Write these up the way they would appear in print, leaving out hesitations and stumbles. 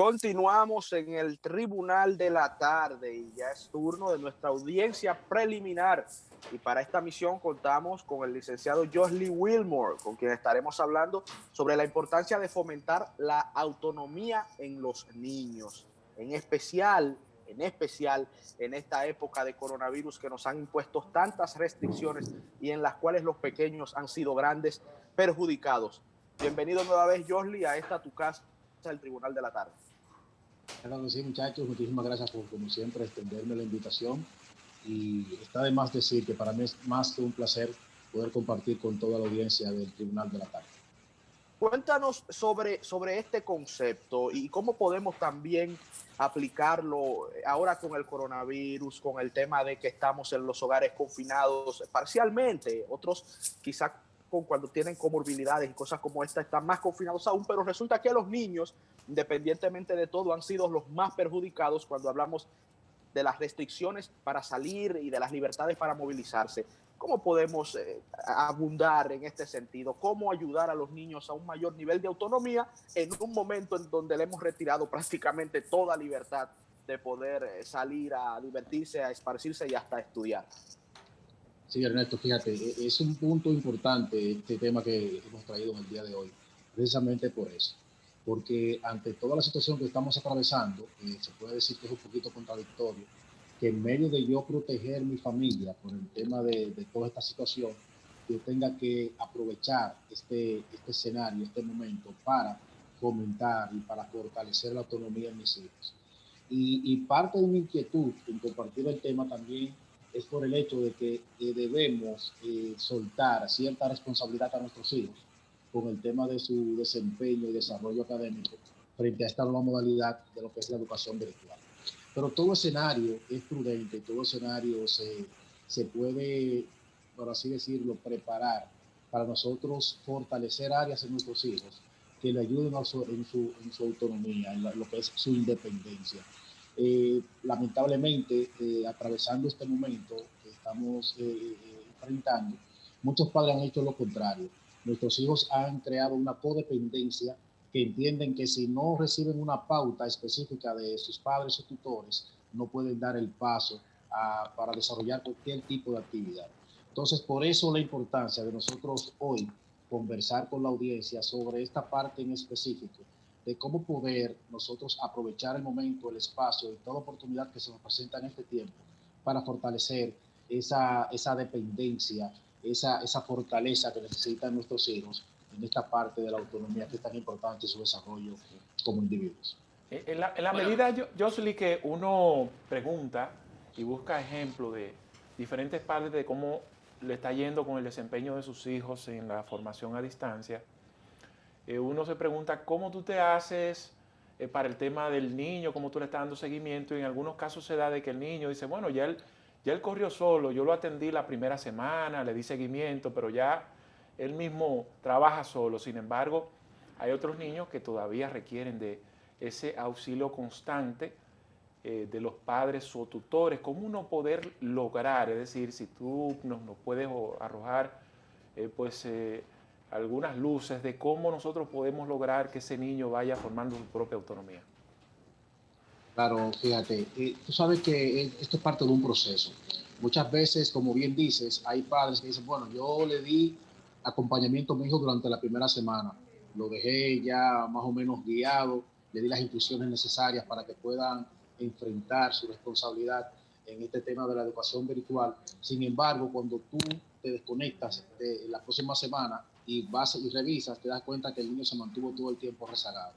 Continuamos en el Tribunal de la Tarde y ya es turno de nuestra audiencia preliminar. Y para esta misión contamos con el licenciado Josly Wilmore, con quien estaremos hablando sobre la importancia de fomentar la autonomía en los niños, en esta época de coronavirus que nos han impuesto tantas restricciones y en las cuales los pequeños han sido grandes perjudicados. Bienvenido nueva vez, Josly, a esta tu casa, el Tribunal de la Tarde. Claro que sí, muchachos, muchísimas gracias por, como siempre, extenderme la invitación. Y está de más decir que para mí es más que un placer poder compartir con toda la audiencia del Tribunal de la Tarde. Cuéntanos sobre este concepto y cómo podemos también aplicarlo ahora con el coronavirus, con el tema de que estamos en los hogares confinados parcialmente, otros quizás cuando tienen comorbilidades y cosas como esta están más confinados aún, pero resulta que los niños, independientemente de todo, han sido los más perjudicados cuando hablamos de las restricciones para salir y de las libertades para movilizarse. ¿Cómo podemos abundar en este sentido? ¿Cómo ayudar a los niños a un mayor nivel de autonomía en un momento en donde le hemos retirado prácticamente toda libertad de poder salir a divertirse, a esparcirse y hasta a estudiar? Sí, Ernesto, fíjate, es un punto importante este tema que hemos traído en el día de hoy, precisamente por eso. Porque ante toda la situación que estamos atravesando, se puede decir que es un poquito contradictorio, que en medio de yo proteger mi familia por el tema de toda esta situación, yo tenga que aprovechar este escenario, este momento para fomentar y para fortalecer la autonomía de mis hijos. Y parte de mi inquietud en compartir el tema también es por el hecho de que debemos soltar cierta responsabilidad a nuestros hijos con el tema de su desempeño y desarrollo académico frente a esta nueva modalidad de lo que es la educación virtual. Pero todo escenario es prudente, todo escenario se puede, por así decirlo, preparar para nosotros fortalecer áreas en nuestros hijos que le ayuden en su autonomía, en lo que es su independencia. Lamentablemente, atravesando este momento que estamos enfrentando, muchos padres han hecho lo contrario. Nuestros hijos han creado una codependencia que entienden que si no reciben una pauta específica de sus padres o tutores, no pueden dar el paso para desarrollar cualquier tipo de actividad. Entonces, por eso la importancia de nosotros hoy conversar con la audiencia sobre esta parte en específico de cómo poder nosotros aprovechar el momento, el espacio y toda oportunidad que se nos presenta en este tiempo para fortalecer esa dependencia, esa fortaleza que necesitan nuestros hijos en esta parte de la autonomía que es tan importante en su desarrollo como individuos. En la medida, Josly, que uno pregunta y busca ejemplos de diferentes padres de cómo le está yendo con el desempeño de sus hijos en la formación a distancia, uno se pregunta cómo tú te haces para el tema del niño, cómo tú le estás dando seguimiento, y en algunos casos se da de que el niño dice, bueno, ya él corrió solo, yo lo atendí la primera semana, le di seguimiento, pero ya él mismo trabaja solo. Sin embargo, hay otros niños que todavía requieren de ese auxilio constante de los padres o tutores. ¿Cómo uno poder lograr? Es decir, si tú nos puedes arrojar algunas luces de cómo nosotros podemos lograr que ese niño vaya formando su propia autonomía. Claro, fíjate, tú sabes que esto es parte de un proceso. Muchas veces, como bien dices, hay padres que dicen, bueno, yo le di acompañamiento a mi hijo durante la primera semana, lo dejé ya más o menos guiado, le di las instrucciones necesarias para que puedan enfrentar su responsabilidad en este tema de la educación virtual. Sin embargo, cuando tú te desconectas de la próxima semana y vas y revisas, te das cuenta que el niño se mantuvo todo el tiempo rezagado.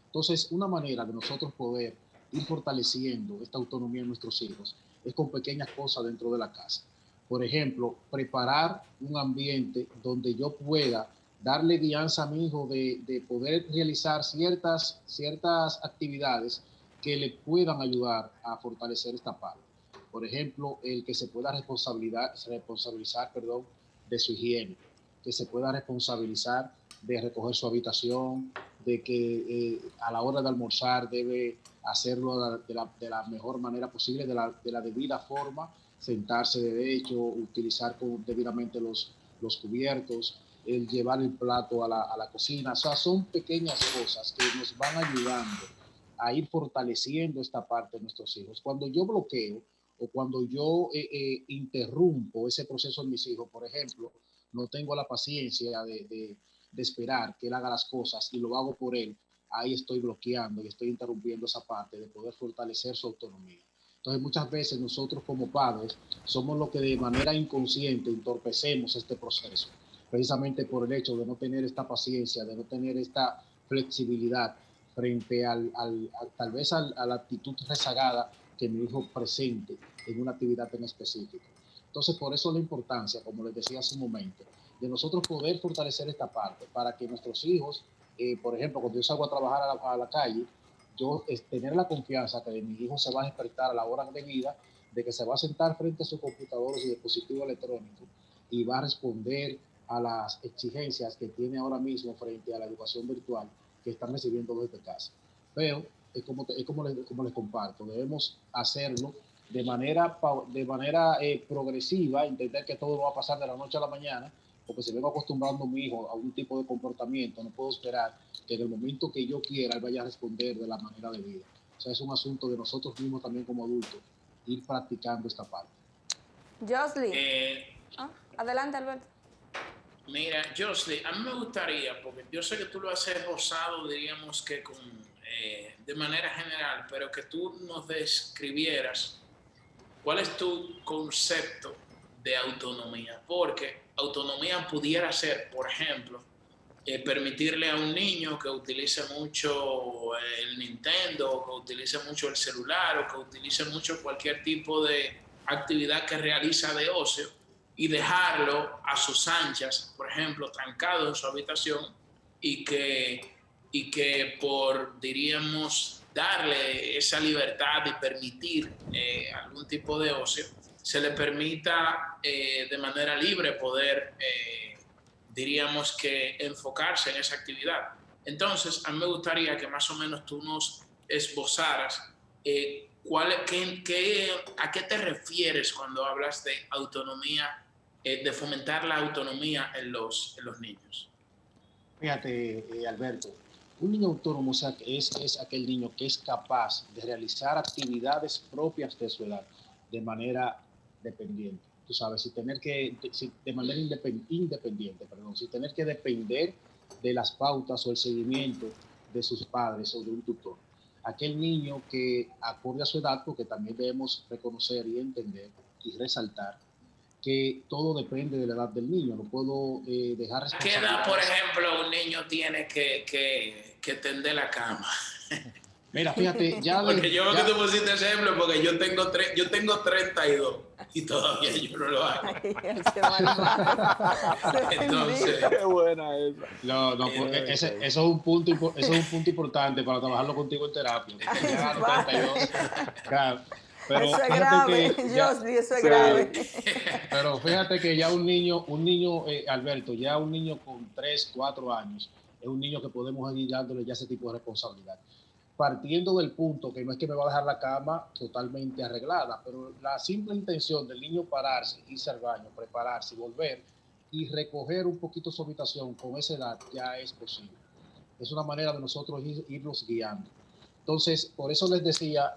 Entonces, una manera de nosotros poder ir fortaleciendo esta autonomía en nuestros hijos es con pequeñas cosas dentro de la casa. Por ejemplo, preparar un ambiente donde yo pueda darle guianza a mi hijo de poder realizar ciertas actividades que le puedan ayudar a fortalecer esta parte. Por ejemplo, el que se pueda responsabilizar de su higiene, que se pueda responsabilizar de recoger su habitación, de que a la hora de almorzar debe hacerlo de la mejor manera posible, de la debida forma, sentarse derecho, utilizar debidamente los cubiertos, el llevar el plato a la cocina. O sea, son pequeñas cosas que nos van ayudando a ir fortaleciendo esta parte de nuestros hijos. Cuando yo bloqueo o cuando yo interrumpo ese proceso en mis hijos, por ejemplo, no tengo la paciencia de esperar que él haga las cosas y lo hago por él, ahí estoy bloqueando y estoy interrumpiendo esa parte de poder fortalecer su autonomía. Entonces muchas veces nosotros como padres somos los que de manera inconsciente entorpecemos este proceso, precisamente por el hecho de no tener esta paciencia, de no tener esta flexibilidad frente tal vez a la actitud rezagada que mi hijo presente en una actividad en específico. Entonces, por eso la importancia, como les decía hace un momento, de nosotros poder fortalecer esta parte para que nuestros hijos, por ejemplo, cuando yo salgo a trabajar a la calle, yo tener la confianza que mi hijo se va a despertar a la hora de vida, de que se va a sentar frente a su computador y dispositivo electrónico y va a responder a las exigencias que tiene ahora mismo frente a la educación virtual que están recibiendo desde casa. Pero es como les comparto, debemos hacerlo de manera progresiva, entender que todo no va a pasar de la noche a la mañana, porque si vengo acostumbrando a mi hijo a un tipo de comportamiento, no puedo esperar que en el momento que yo quiera él vaya a responder de la manera de vida. O sea, es un asunto de nosotros mismos también como adultos, ir practicando esta parte. Josly. Adelante, Alberto. Mira, Josly, a mí me gustaría, porque yo sé que tú lo has esbozado, diríamos que de manera general, pero que tú nos describieras cuál es tu concepto de autonomía, porque autonomía pudiera ser, por ejemplo, permitirle a un niño que utilice mucho el Nintendo, que utilice mucho el celular o que utilice mucho cualquier tipo de actividad que realiza de ocio y dejarlo a sus anchas, por ejemplo, trancado en su habitación y que por, diríamos, darle esa libertad y permitir algún tipo de ocio, se le permita de manera libre poder diríamos que enfocarse en esa actividad. Entonces, a mí me gustaría que más o menos tú nos esbozaras a qué te refieres cuando hablas de autonomía, de fomentar la autonomía en los niños. Fíjate, Alberto, un niño autónomo es aquel niño que es capaz de realizar actividades propias de su edad de manera dependiente. Tú sabes, de manera independiente, sin tener que depender de las pautas o el seguimiento de sus padres o de un tutor. Aquel niño que acorde a su edad, porque también debemos reconocer y entender y resaltar que todo depende de la edad del niño. No puedo dejar responsabilidades. ¿A qué edad, por ejemplo, un niño tiene que tender la cama? Mira, fíjate, porque yo que tú pusiste ese ejemplo, porque yo tengo 32 y todavía yo no lo hago. Entonces, qué buena esa. No, eso es un punto importante para trabajarlo contigo en terapia. Claro. Pero eso es grave, Josly, eso es grave. Pero fíjate que ya un niño, Alberto, ya un niño con 3, 4 años, es un niño que podemos ir dándole ya ese tipo de responsabilidad. Partiendo del punto que no es que me va a dejar la cama totalmente arreglada, pero la simple intención del niño pararse, irse al baño, prepararse, volver y recoger un poquito su habitación con esa edad ya es posible. Es una manera de nosotros irnos guiando. Entonces, por eso les decía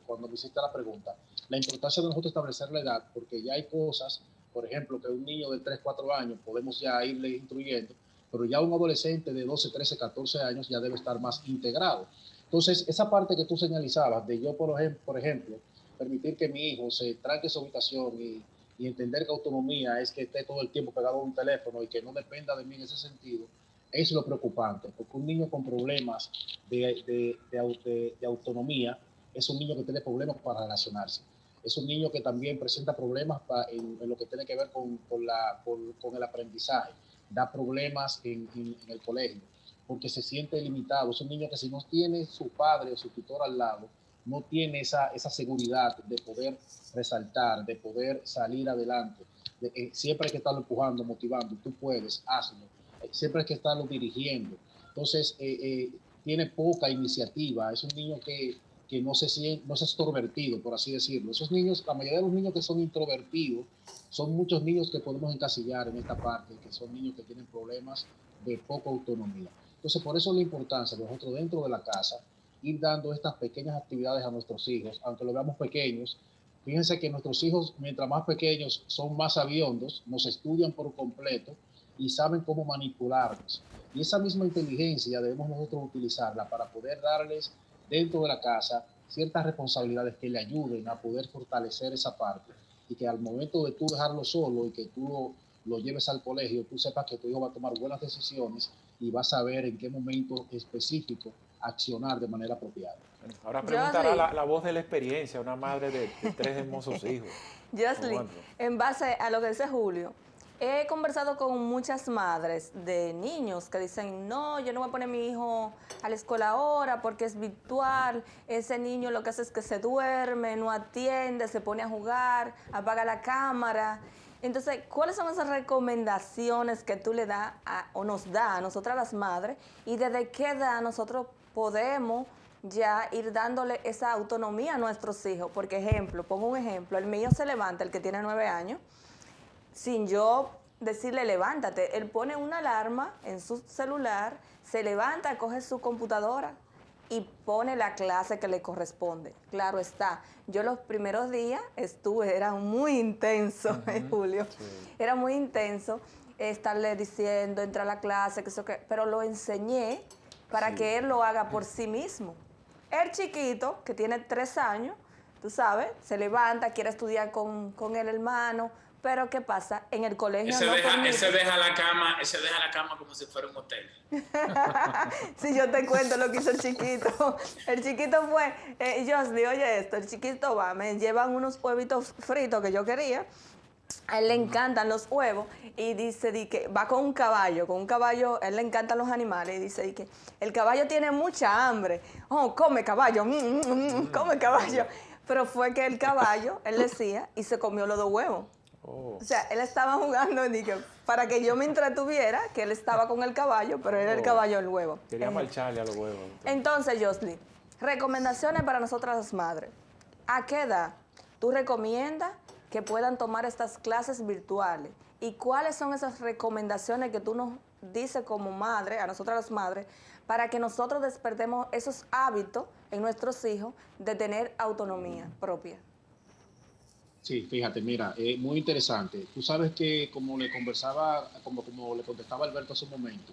cuando me hiciste la pregunta, la importancia de nosotros establecer la edad, porque ya hay cosas, por ejemplo, que un niño de 3, 4 años podemos ya irle instruyendo, pero ya un adolescente de 12, 13, 14 años ya debe estar más integrado. Entonces, esa parte que tú señalizabas de yo, por ejemplo, permitir que mi hijo se tranque su habitación y entender que autonomía es que esté todo el tiempo pegado a un teléfono y que no dependa de mí en ese sentido, es lo preocupante, porque un niño con problemas de autonomía es un niño que tiene problemas para relacionarse. Es un niño que también presenta problemas en lo que tiene que ver con el aprendizaje, da problemas en el colegio, porque se siente limitado. Es un niño que si no tiene su padre o su tutor al lado, no tiene esa seguridad de poder resaltar, de poder salir adelante. Siempre hay que estarlo empujando, motivando. Tú puedes, hazlo. Siempre hay que estarlo dirigiendo. Entonces, tiene poca iniciativa. Es un niño que no es extrovertido, por así decirlo. Esos niños, la mayoría de los niños que son introvertidos, son muchos niños que podemos encasillar en esta parte, que son niños que tienen problemas de poca autonomía. Entonces, por eso la importancia de nosotros dentro de la casa ir dando estas pequeñas actividades a nuestros hijos, aunque lo veamos pequeños. Fíjense que nuestros hijos, mientras más pequeños, son más sabiondos, nos estudian por completo y saben cómo manipularnos. Y esa misma inteligencia debemos nosotros utilizarla para poder darles dentro de la casa ciertas responsabilidades que le ayuden a poder fortalecer esa parte, y que al momento de tú dejarlo solo y que tú lo lleves al colegio, tú sepas que tu hijo va a tomar buenas decisiones y va a saber en qué momento específico accionar de manera apropiada. Ahora preguntará la voz de la experiencia, una madre de 3 hermosos hijos. Josly, en base a lo que dice Julio, he conversado con muchas madres de niños que dicen, no, yo no voy a poner a mi hijo a la escuela ahora porque es virtual, ese niño lo que hace es que se duerme, no atiende, se pone a jugar, apaga la cámara. Entonces, ¿cuáles son esas recomendaciones que tú le das o nos da a nosotras las madres, y desde qué edad nosotros podemos ya ir dándole esa autonomía a nuestros hijos? Porque, pongo un ejemplo, el mío se levanta, el que tiene 9 años, sin yo decirle levántate, él pone una alarma en su celular, se levanta, coge su computadora y pone la clase que le corresponde. Claro está, yo los primeros días era muy intenso, Julio, sí. Era muy intenso estarle diciendo, entra a la clase, pero lo enseñé para que él lo haga por sí mismo. El chiquito, que tiene 3 años, tú sabes, se levanta, quiere estudiar con el hermano, pero ¿qué pasa? En el colegio ese deja la cama como si fuera un hotel. Sí, yo te cuento lo que hizo el chiquito. El chiquito fue, Josly, oye esto, el chiquito me llevan unos huevitos fritos que yo quería. A él le encantan los huevos y dice que va con un caballo, a él le encantan los animales y dice que el caballo tiene mucha hambre. Oh, come caballo, come caballo. Pero fue que el caballo, él decía, y se comió los 2 huevos. Oh. O sea, él estaba jugando para que yo me entretuviera, que él estaba con el caballo, pero era el caballo el huevo. Quería marcharle a los huevos. Entonces, Josly, recomendaciones para nosotras las madres. ¿A qué edad tú recomiendas que puedan tomar estas clases virtuales? ¿Y cuáles son esas recomendaciones que tú nos dices como madre, a nosotras las madres, para que nosotros despertemos esos hábitos en nuestros hijos de tener autonomía propia? Sí, fíjate, mira, muy interesante. Tú sabes que como le conversaba, como le contestaba Alberto hace un momento,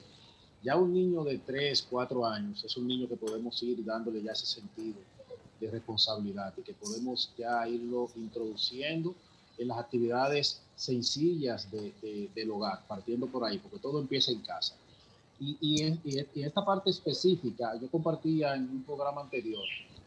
ya un niño de 3, 4 años es un niño que podemos ir dándole ya ese sentido de responsabilidad y que podemos ya irlo introduciendo en las actividades sencillas del hogar, partiendo por ahí, porque todo empieza en casa. Y en esta parte específica, yo compartía en un programa anterior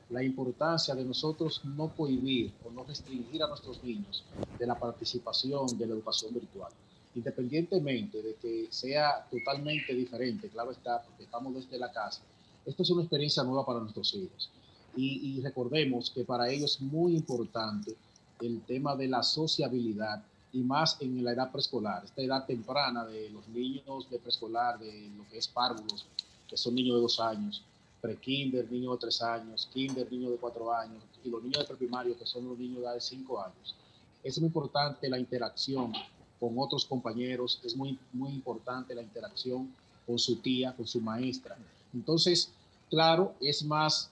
la importancia de nosotros no cohibir o no restringir a nuestros niños de la participación de la educación virtual, independientemente de que sea totalmente diferente, claro está, porque estamos desde la casa. Esto es una experiencia nueva para nuestros hijos y recordemos que para ellos es muy importante el tema de la sociabilidad, y más en la edad preescolar, esta edad temprana de los niños de preescolar, de lo que es párvulos, que son niños de 2 años, pre-kinder, niños de 3 años, kinder, niños de 4 años, y los niños de preprimario, que son los niños de edad de 5 años. Es muy importante la interacción con otros compañeros, es muy, muy importante la interacción con su tía, con su maestra. Entonces, claro, es más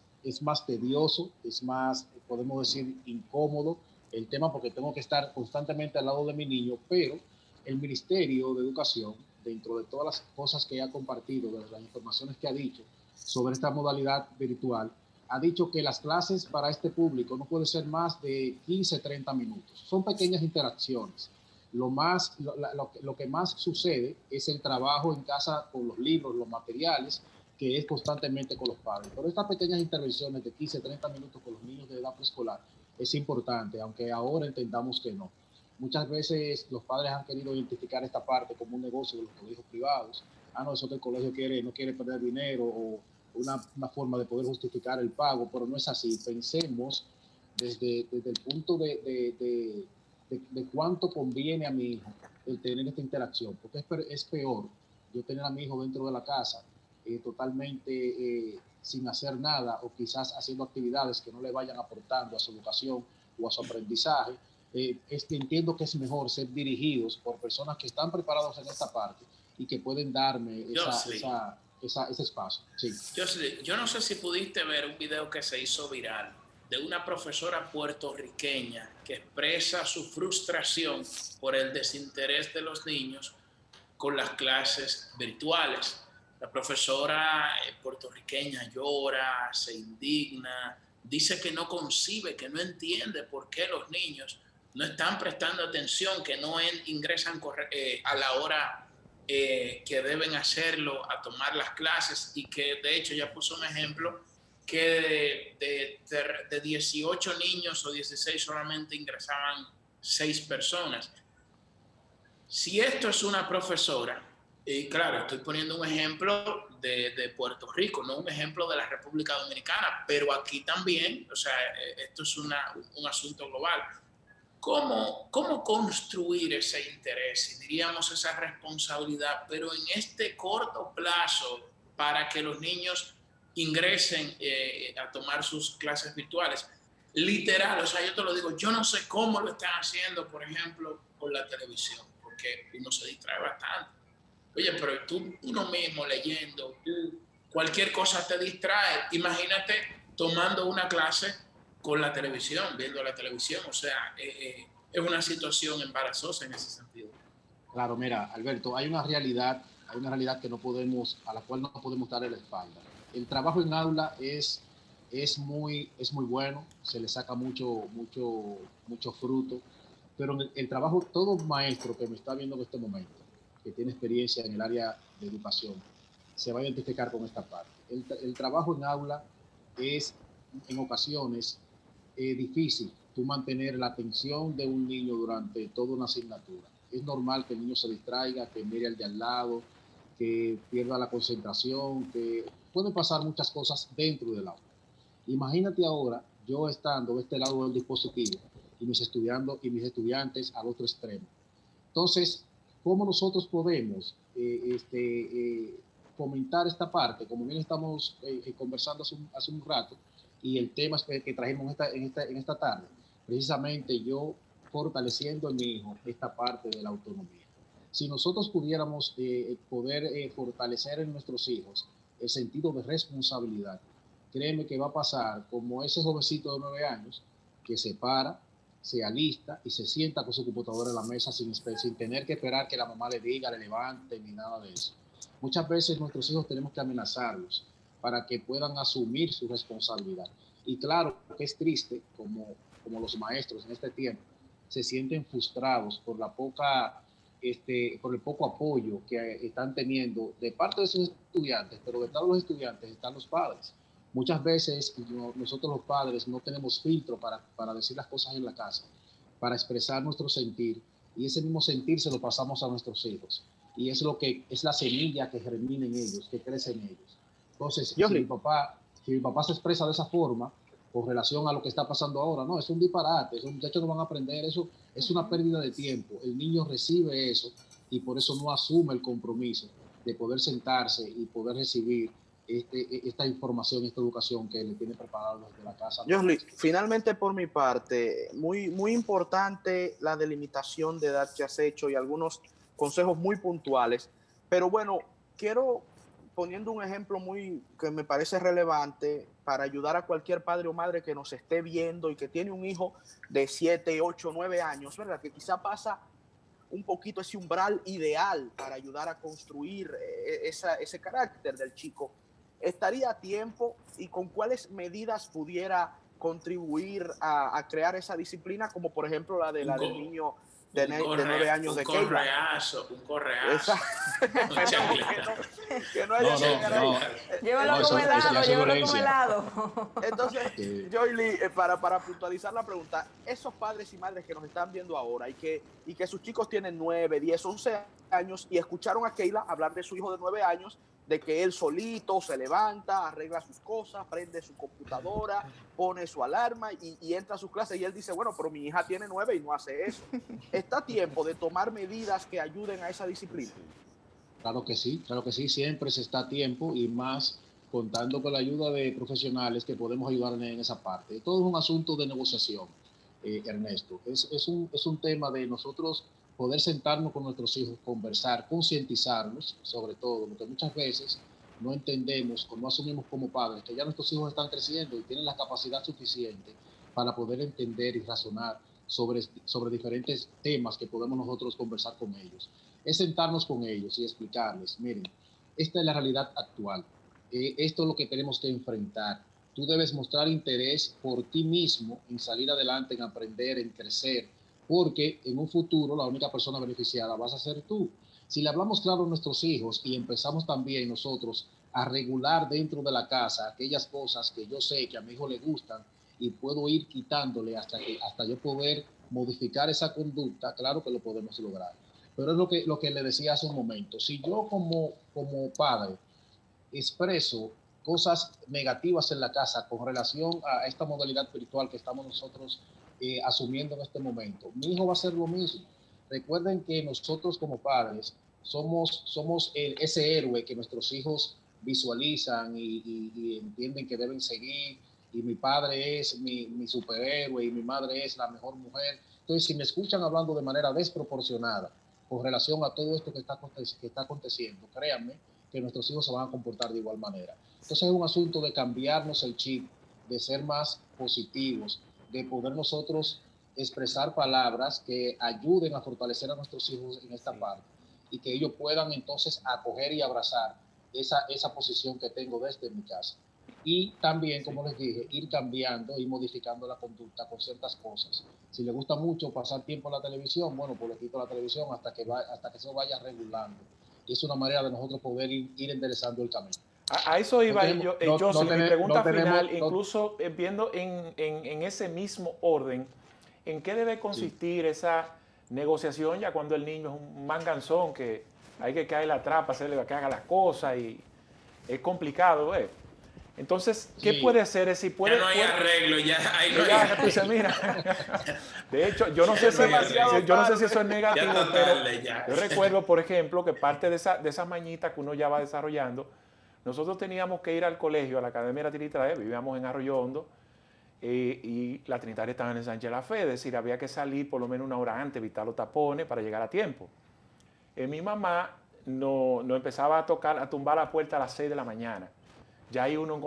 tedioso, es más, podemos decir, incómodo el tema, porque tengo que estar constantemente al lado de mi niño, pero el Ministerio de Educación, dentro de todas las cosas que ha compartido, de las informaciones que ha dicho sobre esta modalidad virtual, ha dicho que las clases para este público no pueden ser más de 15, 30 minutos. Son pequeñas interacciones. Lo que más sucede es el trabajo en casa con los libros, los materiales, que es constantemente con los padres. Pero estas pequeñas intervenciones de 15, 30 minutos con los niños de edad preescolar es importante, aunque ahora entendamos que no. Muchas veces los padres han querido identificar esta parte como un negocio de los colegios privados. No, eso que el colegio no quiere perder dinero, o una forma de poder justificar el pago, pero no es así. Pensemos desde el punto de cuánto conviene a mi hijo el tener esta interacción, porque es peor yo tener a mi hijo dentro de la casa totalmente sin hacer nada, o quizás haciendo actividades que no le vayan aportando a su educación o a su aprendizaje. Entiendo que es mejor ser dirigidos por personas que están preparados en esta parte y que pueden darme ese espacio. Sí. Yo no sé si pudiste ver un video que se hizo viral de una profesora puertorriqueña que expresa su frustración por el desinterés de los niños con las clases virtuales. La profesora puertorriqueña llora, se indigna, dice que no concibe, que no entiende por qué los niños no están prestando atención, que no ingresan a la hora que deben hacerlo, a tomar las clases, y que de hecho ya puso un ejemplo que de 18 niños o 16 solamente ingresaban 6 personas. Si esto es una profesora, y claro, estoy poniendo un ejemplo de Puerto Rico, no un ejemplo de la República Dominicana, pero aquí también, o sea, esto es un asunto global. ¿Cómo construir ese interés y diríamos esa responsabilidad, pero en este corto plazo para que los niños ingresen a tomar sus clases virtuales? Literal, o sea, yo te lo digo, yo no sé cómo lo están haciendo, por ejemplo, por la televisión, porque uno se distrae bastante. Oye, pero tú uno mismo leyendo, cualquier cosa te distrae. Imagínate tomando una clase con la televisión, viendo la televisión. O sea, es una situación embarazosa en ese sentido. Claro, mira, Alberto, hay una realidad que no podemos, a la cual no podemos darle la espalda. El trabajo en aula es muy bueno, se le saca mucho fruto, pero el trabajo, todo maestro que me está viendo en este momento, que tiene experiencia en el área de educación, se va a identificar con esta parte. El trabajo en aula es, en ocasiones, difícil tú mantener la atención de un niño durante toda una asignatura. Es normal que el niño se distraiga, que mire al de al lado, que pierda la concentración, que pueden pasar muchas cosas dentro del aula. Imagínate ahora yo estando de este lado del dispositivo y mis estudiantes al otro extremo. Entonces, ¿cómo nosotros podemos fomentar esta parte? Como bien estamos conversando hace un rato, y el tema que trajimos en esta tarde, precisamente yo fortaleciendo en mi hijo esta parte de la autonomía. Si nosotros pudiéramos fortalecer en nuestros hijos el sentido de responsabilidad, créeme que va a pasar como ese jovencito de 9 años que se para, se alista y se sienta con su computadora en la mesa sin tener que esperar que la mamá le diga, le levante, ni nada de eso. Muchas veces nuestros hijos tenemos que amenazarlos para que puedan asumir su responsabilidad. Y claro que es triste como los maestros en este tiempo se sienten frustrados por por el poco apoyo que están teniendo de parte de sus estudiantes, pero detrás de los estudiantes están los padres. Muchas veces nosotros los padres no tenemos filtro para decir las cosas en la casa, para expresar nuestro sentir, y ese mismo sentir se lo pasamos a nuestros hijos. Y es la semilla que germina en ellos, que crece en ellos. Entonces, si mi papá se expresa de esa forma, con relación a lo que está pasando ahora, no, es un disparate, esos muchachos no van a aprender, eso es una pérdida de tiempo. El niño recibe eso y por eso no asume el compromiso de poder sentarse y poder recibir esta información, esta educación que le tiene preparado desde la casa. Josly, finalmente por mi parte, muy importante la delimitación de edad que has hecho y algunos consejos muy puntuales, pero bueno, quiero poniendo un ejemplo que me parece relevante para ayudar a cualquier padre o madre que nos esté viendo y que tiene un hijo de 7, 8, 9 años, ¿verdad? Que quizá pasa un poquito ese umbral ideal para ayudar a construir ese carácter del chico. ¿Estaría a tiempo y con cuáles medidas pudiera contribuir a crear esa disciplina, como por ejemplo la del niño de 9 años de Keila? Un correazo. Que no haya Llévalo como helado. Entonces, Joyly, para puntualizar la pregunta, esos padres y madres que nos están viendo ahora y que sus chicos tienen 9, 10, 11 años y escucharon a Keila hablar de su hijo de 9 años, de que él solito se levanta, arregla sus cosas, prende su computadora, pone su alarma y entra a sus clases, y él dice, bueno, pero mi hija tiene 9 y no hace eso. ¿Está a tiempo de tomar medidas que ayuden a esa disciplina? Claro que sí, siempre se está a tiempo, y más contando con la ayuda de profesionales que podemos ayudar en esa parte. Todo es un asunto de negociación, Ernesto. Es un tema de nosotros poder sentarnos con nuestros hijos, conversar, concientizarnos, sobre todo, porque muchas veces no entendemos o no asumimos como padres que ya nuestros hijos están creciendo y tienen la capacidad suficiente para poder entender y razonar sobre diferentes temas que podemos nosotros conversar con ellos. Es sentarnos con ellos y explicarles, miren, esta es la realidad actual, esto es lo que tenemos que enfrentar. Tú debes mostrar interés por ti mismo en salir adelante, en aprender, en crecer, porque en un futuro la única persona beneficiada vas a ser tú. Si le hablamos claro a nuestros hijos y empezamos también nosotros a regular dentro de la casa aquellas cosas que yo sé que a mi hijo le gustan y puedo ir quitándole hasta yo poder modificar esa conducta, claro que lo podemos lograr. Pero es lo que le decía hace un momento. Si yo como padre expreso cosas negativas en la casa con relación a esta modalidad virtual que estamos nosotros asumiendo en este momento, mi hijo va a hacer lo mismo. Recuerden que nosotros como padres somos ese héroe que nuestros hijos visualizan y entienden que deben seguir, y mi padre es mi superhéroe y mi madre es la mejor mujer. Entonces, si me escuchan hablando de manera desproporcionada con relación a todo esto que está aconteciendo, créanme que nuestros hijos se van a comportar de igual manera. Entonces es un asunto de cambiarnos el chip, de ser más positivos, de poder nosotros expresar palabras que ayuden a fortalecer a nuestros hijos en esta parte y que ellos puedan entonces acoger y abrazar esa posición que tengo desde mi casa. Y también, como les dije, ir cambiando y modificando la conducta con ciertas cosas. Si le gusta mucho pasar tiempo en la televisión, bueno, pues le quito la televisión hasta que se vaya regulando. Y es una manera de nosotros poder ir enderezando el camino. A eso iba yo, Jocelyn, mi pregunta final, incluso viendo en ese mismo orden, ¿en qué debe consistir esa negociación ya cuando el niño es un manganzón que hay que caer la trapa, hacerle que haga las cosas y es complicado, ¿eh? Entonces, ¿qué puede hacer? Si puede, ya no hay arreglo, ya hay mira. De hecho, yo no sé si eso es negativo, pero yo recuerdo, por ejemplo, que parte de esas mañitas que uno ya va desarrollando, nosotros teníamos que ir al colegio, a la Academia de la Trinitaria, vivíamos en Arroyo Hondo, y la Trinitaria estaba en el Sánchez de la Fe, es decir, había que salir por lo menos una hora antes, evitar los tapones para llegar a tiempo. Mi mamá no empezaba a tumbar la puerta a las 6 de la mañana. Ya ahí uno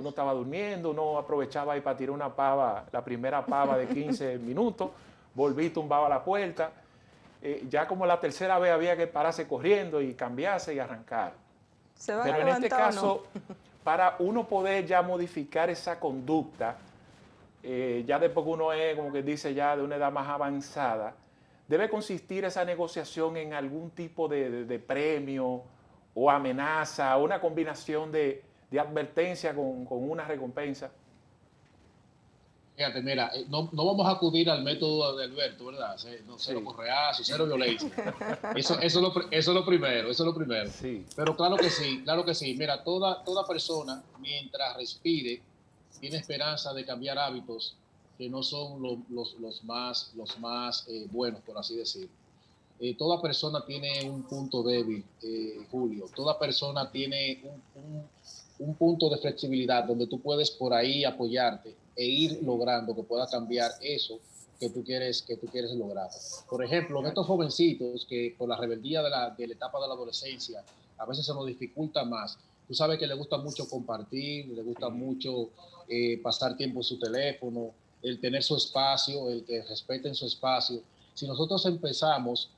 estaba durmiendo, uno aprovechaba ahí para tirar una pava, la primera pava de 15 minutos, volví, tumbaba la puerta. Ya como la tercera vez había que pararse corriendo y cambiarse y arrancar. Pero en este caso, para uno poder ya modificar esa conducta, ya después que uno es, como que dice, ya de una edad más avanzada, debe consistir esa negociación en algún tipo de premio o amenaza, o una combinación de advertencia con una recompensa. Fíjate, mira, no vamos a acudir al método de Alberto, ¿verdad? Cero correazo, cero violencia. Eso es lo primero. Sí. Pero claro que sí. Mira, toda persona, mientras respire, tiene esperanza de cambiar hábitos que no son los más buenos, por así decirlo. Toda persona tiene un punto débil, Julio. Toda persona tiene un punto de flexibilidad donde tú puedes por ahí apoyarte e ir logrando que pueda cambiar eso que tú quieres lograr. Por ejemplo, en estos jovencitos que por la rebeldía de la etapa de la adolescencia a veces se nos dificulta más. Tú sabes que le gusta mucho compartir, le gusta mucho pasar tiempo en su teléfono, el tener su espacio, el que respeten su espacio. Si nosotros empezamos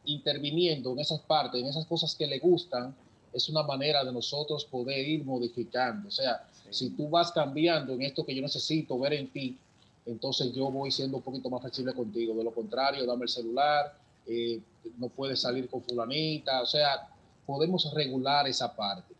interviniendo en esas partes, en esas cosas que le gustan, es una manera de nosotros poder ir modificando. O sea, si tú vas cambiando en esto que yo necesito ver en ti, entonces yo voy siendo un poquito más flexible contigo. De lo contrario, dame el celular, no puedes salir con fulanita. O sea, podemos regular esa parte.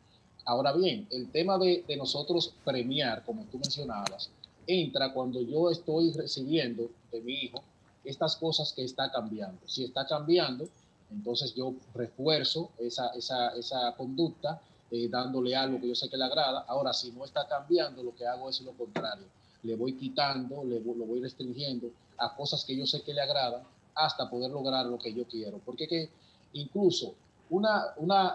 Ahora bien, el tema de nosotros premiar, como tú mencionabas, entra cuando yo estoy recibiendo de mi hijo estas cosas que está cambiando. Si está cambiando, entonces yo refuerzo esa conducta dándole algo que yo sé que le agrada. Ahora, si no está cambiando, lo que hago es lo contrario. Le voy quitando, lo voy restringiendo a cosas que yo sé que le agradan hasta poder lograr lo que yo quiero. Porque que incluso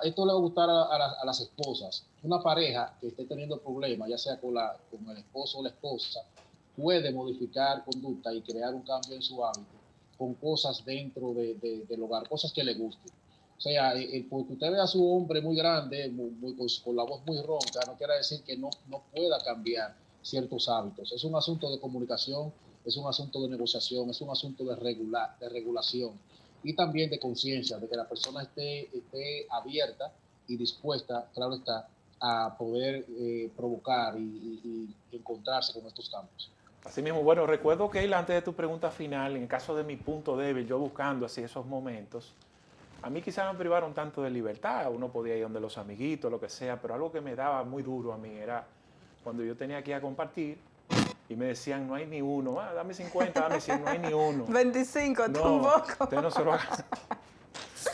esto le va a gustar a las esposas. Una pareja que esté teniendo problemas, ya sea con el esposo o la esposa, puede modificar conducta y crear un cambio en su hábito con cosas dentro del hogar, cosas que le gusten. O sea, porque usted ve a su hombre muy grande, con la voz muy ronca, no quiere decir que no pueda cambiar ciertos hábitos. Es un asunto de comunicación, es un asunto de negociación, es un asunto de regulación y también de conciencia, de que la persona esté abierta y dispuesta, claro está, a poder provocar y encontrarse con estos cambios. Así mismo, bueno, recuerdo que antes de tu pregunta final, en el caso de mi punto débil, yo buscando así esos momentos, a mí quizás me privaron tanto de libertad, uno podía ir donde los amiguitos, lo que sea, pero algo que me daba muy duro a mí era cuando yo tenía que ir a compartir y me decían, no hay ni uno, dame 50, dame 100, no hay ni uno. 25, No, tampoco. usted no se lo haga.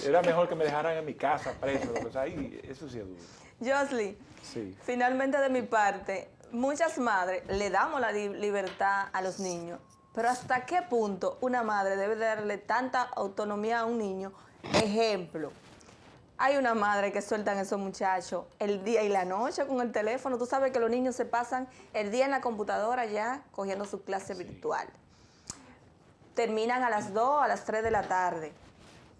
Era mejor que me dejaran en mi casa preso, o sea, eso sí es duro. Josly, Sí. finalmente de mi parte, muchas madres le damos la libertad a los niños, pero ¿hasta qué punto una madre debe darle tanta autonomía a un niño? Ejemplo, hay una madre que sueltan a esos muchachos el día y la noche con el teléfono. Tú sabes que los niños se pasan el día en la computadora ya cogiendo su clase virtual. Terminan a las 2, a las 3 de la tarde.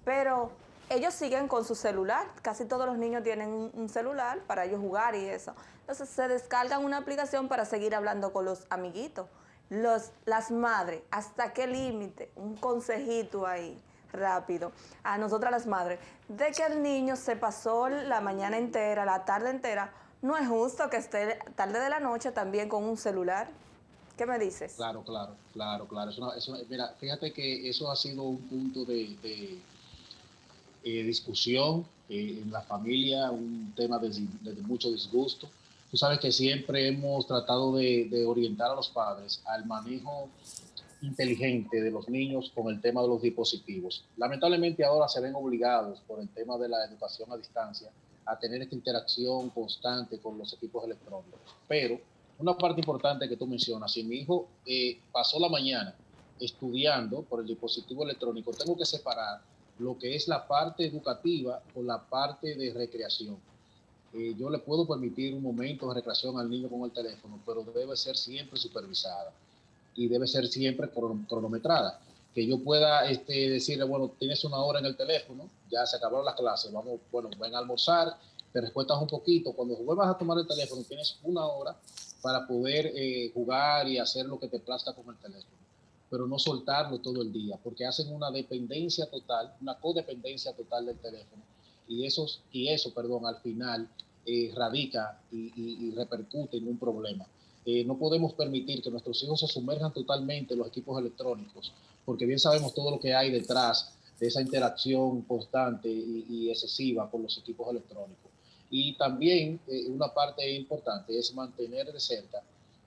Pero ellos siguen con su celular. Casi todos los niños tienen un celular para ellos jugar y eso. Entonces se descargan una aplicación para seguir hablando con los amiguitos. Las madres, ¿hasta qué límite? Un consejito ahí, rápido. A nosotras las madres, de que el niño se pasó la mañana entera, la tarde entera, no es justo que esté tarde de la noche también con un celular. ¿Qué me dices? Claro. Mira, fíjate que eso ha sido un punto de discusión en la familia, un tema de mucho disgusto. Tú sabes que siempre hemos tratado de orientar a los padres al manejo inteligente de los niños con el tema de los dispositivos. Lamentablemente ahora se ven obligados por el tema de la educación a distancia a tener esta interacción constante con los equipos electrónicos. Pero una parte importante que tú mencionas, si mi hijo pasó la mañana estudiando por el dispositivo electrónico, tengo que separar lo que es la parte educativa con la parte de recreación. Yo le puedo permitir un momento de recreación al niño con el teléfono, pero debe ser siempre supervisada y debe ser siempre cronometrada. Que yo pueda decirle, bueno, tienes una hora en el teléfono, ya se acabaron las clases, vamos, bueno, ven a almorzar, te recuestas un poquito, cuando vuelvas a tomar el teléfono tienes una hora para poder jugar y hacer lo que te plazca con el teléfono, pero no soltarlo todo el día, porque hacen una dependencia total, una codependencia total del teléfono, y eso, al final radica y repercute en un problema. No podemos permitir que nuestros hijos se sumerjan totalmente en los equipos electrónicos, porque bien sabemos todo lo que hay detrás de esa interacción constante y excesiva con los equipos electrónicos. Y también una parte importante es mantener de cerca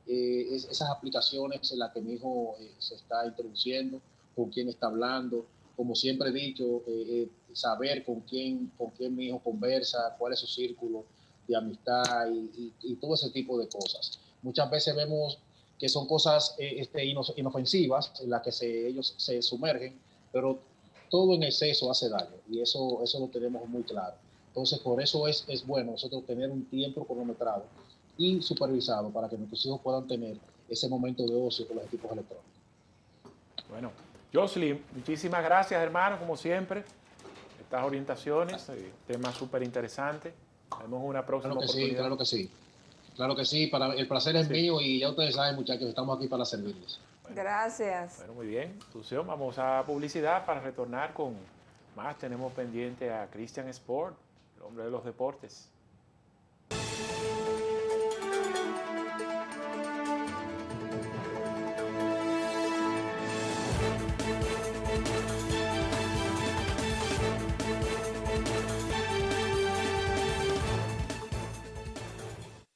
esas aplicaciones en las que mi hijo se está introduciendo, con quién está hablando, como siempre he dicho, saber con quién mi hijo conversa, cuál es su círculo de amistad y todo ese tipo de cosas. Muchas veces vemos que son cosas inofensivas en las que ellos se sumergen, pero todo en exceso hace daño y eso lo tenemos muy claro. Entonces, por eso es bueno nosotros tener un tiempo cronometrado y supervisado para que nuestros hijos puedan tener ese momento de ocio con los equipos electrónicos. Bueno, Josly, muchísimas gracias, hermano, como siempre. Estas orientaciones, temas súper interesantes. Tenemos una próxima oportunidad. Claro que sí. Claro que sí, el placer es mío y ya ustedes saben, muchachos, estamos aquí para servirles. Bueno, gracias. Bueno, muy bien. Tución, vamos a publicidad para retornar con más. Tenemos pendiente a Christian Sport, el hombre de los deportes.